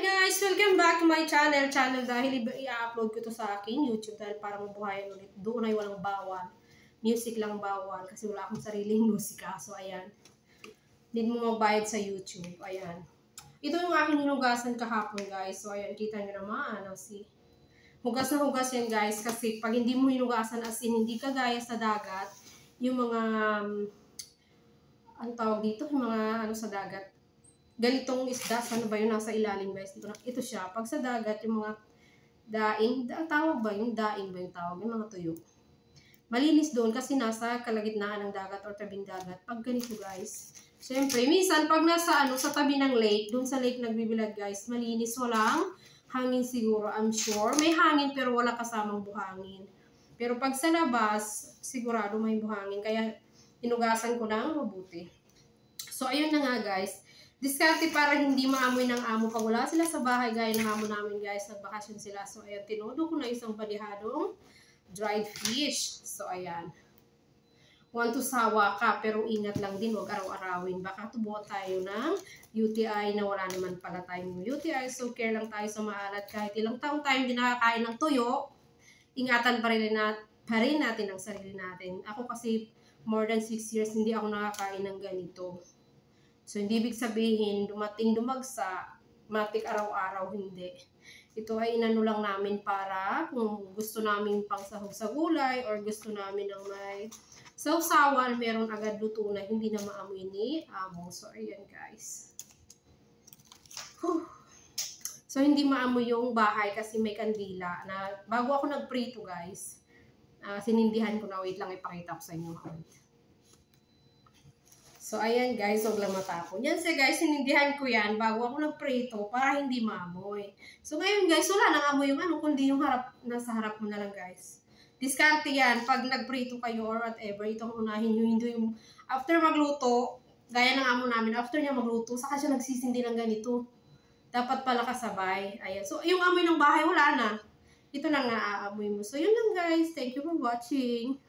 guys! Welcome back to my channel dahil i-upload ko to sa aking YouTube dahil para mabuhayan ulit. Doon ay walang bawal. Music lang bawal kasi wala akong sariling musika. So, ayan. Need mo magbayad sa YouTube. Ayan. Ito yung aking hinugasan kahapon, guys. So, ayan. Kita nyo naman. Hugas na hugas yan, guys. Kasi pag hindi mo hinugasan as in, hindi kagaya sa dagat, yung mga, ang tawag dito, yung mga sa dagat, ganitong isda, ano ba yun, nasa ilalim guys, ito siya, pag sa dagat, yung mga daing, tawag ba yung daing ba yung tawag, yung mga tuyo. Malinis doon kasi nasa kalagitnaan ng dagat or tabing dagat. Pag ganito guys, syempre, minsan pag nasa sa tabi ng lake, doon sa lake nagbibilad guys, malinis, walang hangin siguro, I'm sure. May hangin pero wala kasamang buhangin. Pero pag sa labas, sigurado may buhangin, kaya inugasan ko ng mabuti. So, ayun na nga guys. Diskarte para hindi maamoy ng amo pag wala sila sa bahay, gaya ng amo namin guys, nagbakasyon sila. So ayan, tinudo ko na isang balihadong dried fish. So ayan. Want to sawa ka, pero ingat lang din, huwag araw-arawin. Baka tubuo tayo ng UTI na wala naman pala tayong UTI. So care lang tayo sa maalat. Kahit ilang taong tayong hindi nakakain ng tuyo, ingatan pa rin natin ang sarili natin. Ako kasi more than 6 years hindi ako nakakain ng ganito. So, hindi ibig sabihin, dumagsa, matik araw-araw, hindi. Ito ay inano lang namin para kung gusto namin pang sahog sa gulay or gusto namin ng may sausawan, meron agad luto na hindi na maamoy ni amo. So, ayan guys. So, hindi maamoy yung bahay kasi may kandila. Na, bago ako nagprito guys, sinindihan ko na, wait lang, ipakita ko sa inyo. So, ayan guys, huwag lang matapon. Yan siya guys, sinindihan ko yan bago ako nagprito para hindi maamoy. So, ngayon guys, wala nang amoy yung kundi yung nasa harap mo na lang guys. Diskarte yan, pag nagprito kayo or whatever, itong unahin nyo, hindi yung after magluto, gaya ng amo namin, after niya magluto, saka siya nagsisindi ng ganito. Dapat pala kasabay. Ayan. So, yung amoy ng bahay, wala na. Ito na nga aamoy mo. So, yun lang guys. Thank you for watching.